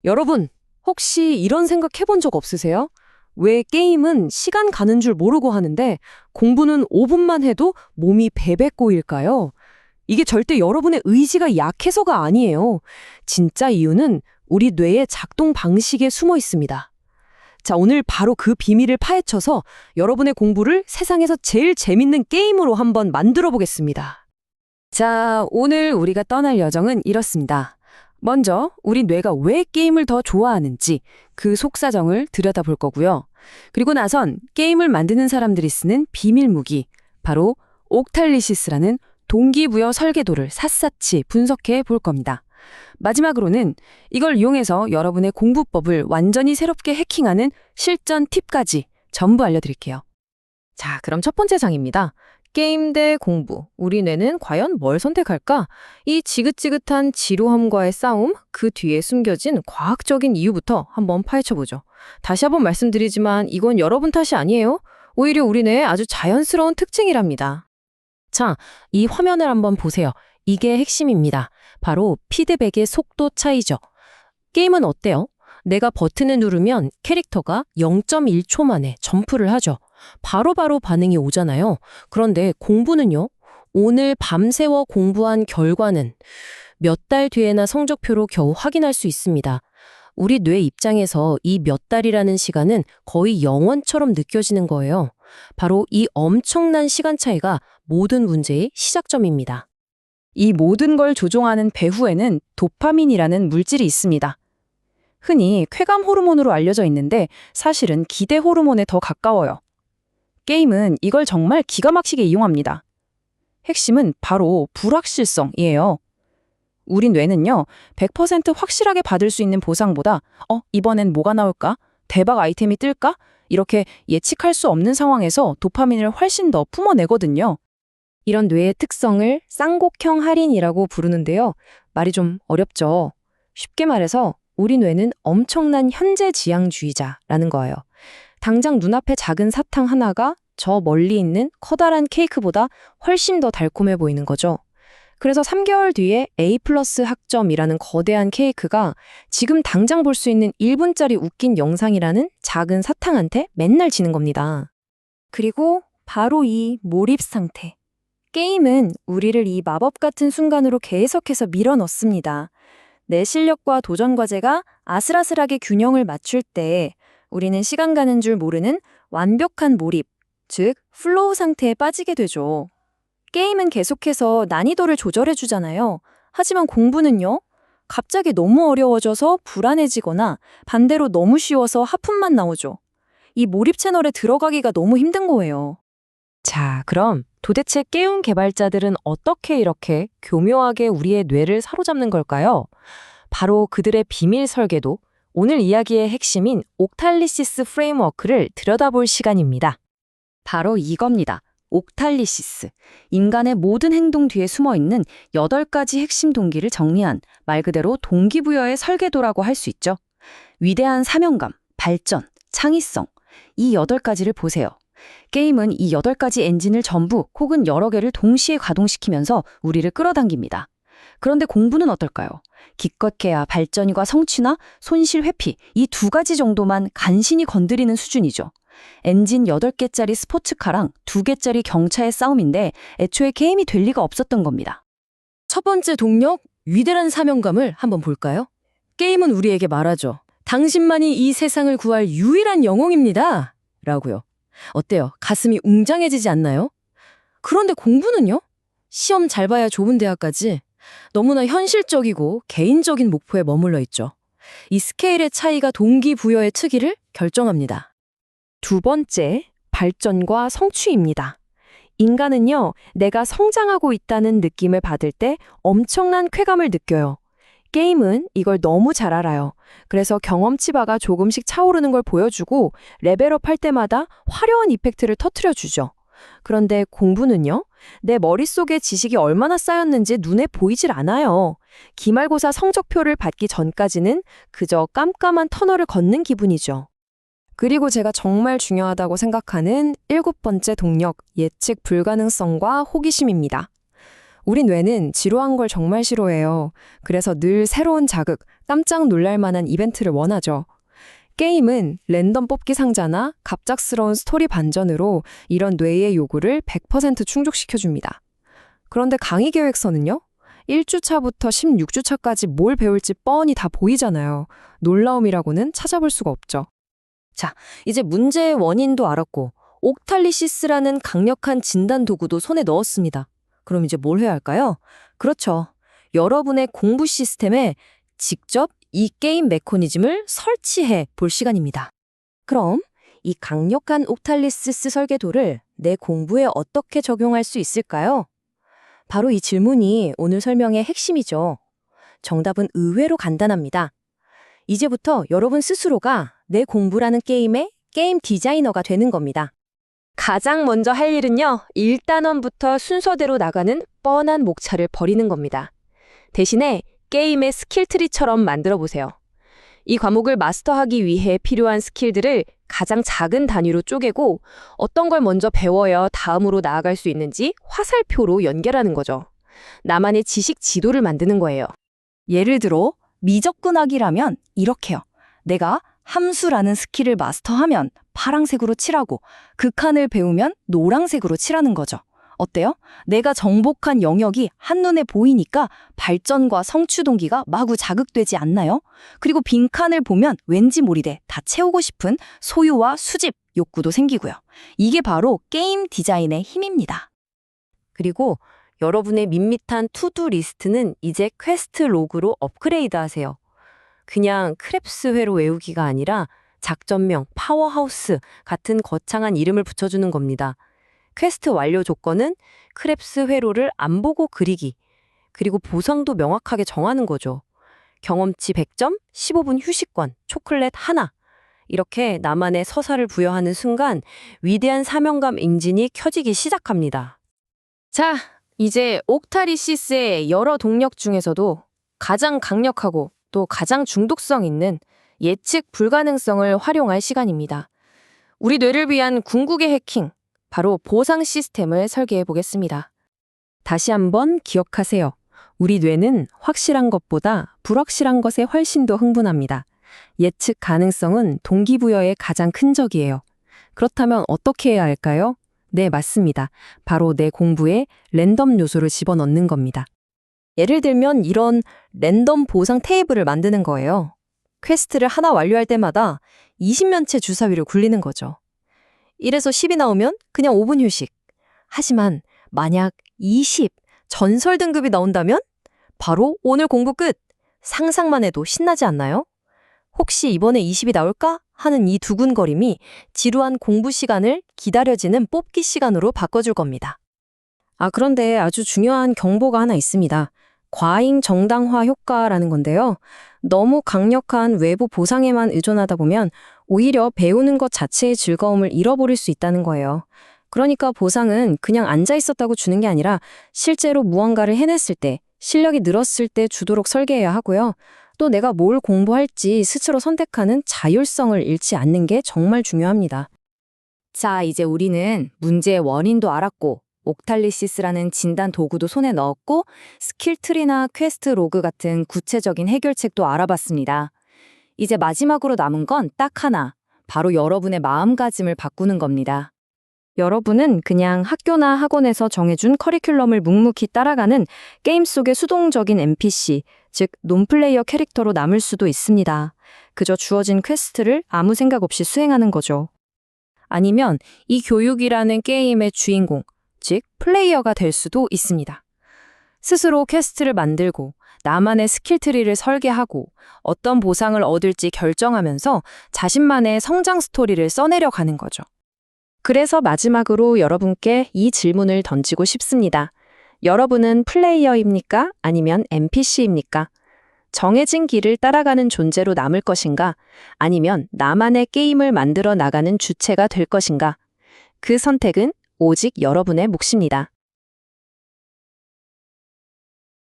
여러분, 혹시 이런 생각 해본 적 없으세요? 왜 게임은 시간 가는 줄 모르고 하는데 공부는 5분만 해도 몸이 베베 꼬일까요? 이게 절대 여러분의 의지가 약해서가 아니에요. 진짜 이유는 우리 뇌의 작동 방식에 숨어 있습니다. 자, 오늘 바로 그 비밀을 파헤쳐서 여러분의 공부를 세상에서 제일 재밌는 게임으로 한번 만들어 보겠습니다. 자, 오늘 우리가 떠날 여정은 이렇습니다. 먼저 우리 뇌가 왜 게임을 더 좋아하는지 그 속사정을 들여다볼 거고요. 그리고 나선 게임을 만드는 사람들이 쓰는 비밀 무기, 바로 옥탈리시스라는 동기부여 설계도를 샅샅이 분석해 볼 겁니다. 마지막으로는 이걸 이용해서 여러분의 공부법을 완전히 새롭게 해킹하는 실전 팁까지 전부 알려드릴게요. 자, 그럼 첫 번째 장입니다. 게임 대 공부. 우리 뇌는 과연 뭘 선택할까? 이 지긋지긋한 지루함과의 싸움, 그 뒤에 숨겨진 과학적인 이유부터 한번 파헤쳐보죠. 다시 한번 말씀드리지만 이건 여러분 탓이 아니에요. 오히려 우리 뇌의 아주 자연스러운 특징이랍니다. 자, 이 화면을 한번 보세요. 이게 핵심입니다. 바로 피드백의 속도 차이죠. 게임은 어때요? 내가 버튼을 누르면 캐릭터가 0.1초 만에 점프를 하죠. 바로바로 반응이 오잖아요. 그런데 공부는요? 오늘 밤새워 공부한 결과는 몇 달 뒤에나 성적표로 겨우 확인할 수 있습니다. 우리 뇌 입장에서 이 몇 달이라는 시간은 거의 영원처럼 느껴지는 거예요. 바로 이 엄청난 시간 차이가 모든 문제의 시작점입니다. 이 모든 걸 조종하는 배후에는 도파민이라는 물질이 있습니다. 흔히 쾌감 호르몬으로 알려져 있는데 사실은 기대 호르몬에 더 가까워요. 게임은 이걸 정말 기가 막히게 이용합니다. 핵심은 바로 불확실성이에요. 우리 뇌는요, 100% 확실하게 받을 수 있는 보상보다 이번엔 뭐가 나올까? 대박 아이템이 뜰까? 이렇게 예측할 수 없는 상황에서 도파민을 훨씬 더 뿜어내거든요. 이런 뇌의 특성을 쌍곡형 할인이라고 부르는데요. 말이 좀 어렵죠. 쉽게 말해서 우리 뇌는 엄청난 현재지향주의자라는 거예요. 당장 눈앞에 작은 사탕 하나가 저 멀리 있는 커다란 케이크보다 훨씬 더 달콤해 보이는 거죠. 그래서 3개월 뒤에 A+ 학점이라는 거대한 케이크가 지금 당장 볼 수 있는 1분짜리 웃긴 영상이라는 작은 사탕한테 맨날 지는 겁니다. 그리고 바로 이 몰입 상태. 게임은 우리를 이 마법 같은 순간으로 계속해서 밀어넣습니다. 내 실력과 도전 과제가 아슬아슬하게 균형을 맞출 때 우리는 시간 가는 줄 모르는 완벽한 몰입, 즉 플로우 상태에 빠지게 되죠. 게임은 계속해서 난이도를 조절해주잖아요. 하지만 공부는요? 갑자기 너무 어려워져서 불안해지거나 반대로 너무 쉬워서 하품만 나오죠. 이 몰입 채널에 들어가기가 너무 힘든 거예요. 자, 그럼 도대체 게임 개발자들은 어떻게 이렇게 교묘하게 우리의 뇌를 사로잡는 걸까요? 바로 그들의 비밀 설계도, 오늘 이야기의 핵심인 옥탈리시스 프레임워크를 들여다볼 시간입니다. 바로 이겁니다. 옥탈리시스. 인간의 모든 행동 뒤에 숨어있는 8가지 핵심 동기를 정리한 말 그대로 동기부여의 설계도라고 할 수 있죠. 위대한 사명감, 발전, 창의성, 이 8가지를 보세요. 게임은 이 8가지 엔진을 전부 혹은 여러 개를 동시에 가동시키면서 우리를 끌어당깁니다. 그런데 공부는 어떨까요? 기껏해야 발전과 성취나 손실 회피, 이 2가지 정도만 간신히 건드리는 수준이죠. 엔진 8개짜리 스포츠카랑 2개짜리 경차의 싸움인데 애초에 게임이 될 리가 없었던 겁니다. 첫 번째 동력, 위대한 사명감을 한번 볼까요? 게임은 우리에게 말하죠. 당신만이 이 세상을 구할 유일한 영웅입니다. 라고요. 어때요? 가슴이 웅장해지지 않나요? 그런데 공부는요? 시험 잘 봐야 좋은 대학까지 너무나 현실적이고 개인적인 목표에 머물러 있죠. 이 스케일의 차이가 동기부여의 특이를 결정합니다. 두 번째, 발전과 성취입니다. 인간은요, 내가 성장하고 있다는 느낌을 받을 때 엄청난 쾌감을 느껴요. 게임은 이걸 너무 잘 알아요. 그래서 경험치 바가 조금씩 차오르는 걸 보여주고 레벨업 할 때마다 화려한 이펙트를 터뜨려주죠. 그런데 공부는요? 내 머릿속에 지식이 얼마나 쌓였는지 눈에 보이질 않아요. 기말고사 성적표를 받기 전까지는 그저 깜깜한 터널을 걷는 기분이죠. 그리고 제가 정말 중요하다고 생각하는 7번째 동력, 예측 불가능성과 호기심입니다. 우리 뇌는 지루한 걸 정말 싫어해요. 그래서 늘 새로운 자극, 깜짝 놀랄 만한 이벤트를 원하죠. 게임은 랜덤 뽑기 상자나 갑작스러운 스토리 반전으로 이런 뇌의 요구를 100% 충족시켜줍니다. 그런데 강의 계획서는요? 1주차부터 16주차까지 뭘 배울지 뻔히 다 보이잖아요. 놀라움이라고는 찾아볼 수가 없죠. 자, 이제 문제의 원인도 알았고 옥탈리시스라는 강력한 진단 도구도 손에 넣었습니다. 그럼 이제 뭘 해야 할까요? 그렇죠. 여러분의 공부 시스템에 직접 이 게임 메커니즘을 설치해 볼 시간입니다. 그럼 이 강력한 옥탈리시스 설계도를 내 공부에 어떻게 적용할 수 있을까요? 바로 이 질문이 오늘 설명의 핵심이죠. 정답은 의외로 간단합니다. 이제부터 여러분 스스로가 내 공부라는 게임의 게임 디자이너가 되는 겁니다. 가장 먼저 할 일은요, 1단원부터 순서대로 나가는 뻔한 목차를 버리는 겁니다. 대신에 게임의 스킬트리처럼 만들어 보세요. 이 과목을 마스터하기 위해 필요한 스킬들을 가장 작은 단위로 쪼개고 어떤 걸 먼저 배워야 다음으로 나아갈 수 있는지 화살표로 연결하는 거죠. 나만의 지식 지도를 만드는 거예요. 예를 들어 미적분학이라면 이렇게요. 내가 함수라는 스킬을 마스터하면 파랑색으로 칠하고 극한을 배우면 노란색으로 칠하는 거죠. 어때요? 내가 정복한 영역이 한눈에 보이니까 발전과 성취 동기가 마구 자극되지 않나요? 그리고 빈칸을 보면 왠지 모르게 다 채우고 싶은 소유와 수집 욕구도 생기고요. 이게 바로 게임 디자인의 힘입니다. 그리고 여러분의 밋밋한 투두 리스트는 이제 퀘스트 로그로 업그레이드 하세요. 그냥 크랩스 회로 외우기가 아니라 작전명, 파워하우스 같은 거창한 이름을 붙여주는 겁니다. 퀘스트 완료 조건은 크랩스 회로를 안 보고 그리기, 그리고 보상도 명확하게 정하는 거죠. 경험치 100점, 15분 휴식권, 초콜릿 하나. 이렇게 나만의 서사를 부여하는 순간 위대한 사명감 엔진이 켜지기 시작합니다. 자, 이제 옥타리시스의 여러 동력 중에서도 가장 강력하고 또 가장 중독성 있는 예측 불가능성을 활용할 시간입니다. 우리 뇌를 위한 궁극의 해킹, 바로 보상 시스템을 설계해 보겠습니다. 다시 한번 기억하세요. 우리 뇌는 확실한 것보다 불확실한 것에 훨씬 더 흥분합니다. 예측 가능성은 동기부여의 가장 큰 적이에요. 그렇다면 어떻게 해야 할까요? 네, 맞습니다. 바로 내 공부에 랜덤 요소를 집어넣는 겁니다. 예를 들면 이런 랜덤 보상 테이블을 만드는 거예요. 퀘스트를 하나 완료할 때마다 20면체 주사위를 굴리는 거죠. 1에서 10이 나오면 그냥 5분 휴식. 하지만 만약 20, 전설 등급이 나온다면 바로 오늘 공부 끝! 상상만 해도 신나지 않나요? 혹시 이번에 20이 나올까? 하는 이 두근거림이 지루한 공부 시간을 기다려지는 뽑기 시간으로 바꿔줄 겁니다. 그런데 아주 중요한 경보가 하나 있습니다. 과잉 정당화 효과라는 건데요. 너무 강력한 외부 보상에만 의존하다 보면 오히려 배우는 것 자체의 즐거움을 잃어버릴 수 있다는 거예요. 그러니까 보상은 그냥 앉아 있었다고 주는 게 아니라 실제로 무언가를 해냈을 때, 실력이 늘었을 때 주도록 설계해야 하고요. 또 내가 뭘 공부할지 스스로 선택하는 자율성을 잃지 않는 게 정말 중요합니다. 자, 이제 우리는 문제의 원인도 알았고 옥탈리시스라는 진단 도구도 손에 넣었고 스킬트리나 퀘스트 로그 같은 구체적인 해결책도 알아봤습니다. 이제 마지막으로 남은 건 딱 하나, 바로 여러분의 마음가짐을 바꾸는 겁니다. 여러분은 그냥 학교나 학원에서 정해준 커리큘럼을 묵묵히 따라가는 게임 속의 수동적인 NPC, 즉 논플레이어 캐릭터로 남을 수도 있습니다. 그저 주어진 퀘스트를 아무 생각 없이 수행하는 거죠. 아니면 이 교육이라는 게임의 주인공, 즉 플레이어가 될 수도 있습니다. 스스로 퀘스트를 만들고 나만의 스킬트리를 설계하고 어떤 보상을 얻을지 결정하면서 자신만의 성장 스토리를 써내려 가는 거죠. 그래서 마지막으로 여러분께 이 질문을 던지고 싶습니다. 여러분은 플레이어입니까? 아니면 NPC입니까? 정해진 길을 따라가는 존재로 남을 것인가? 아니면 나만의 게임을 만들어 나가는 주체가 될 것인가? 그 선택은 오직 여러분의 몫입니다.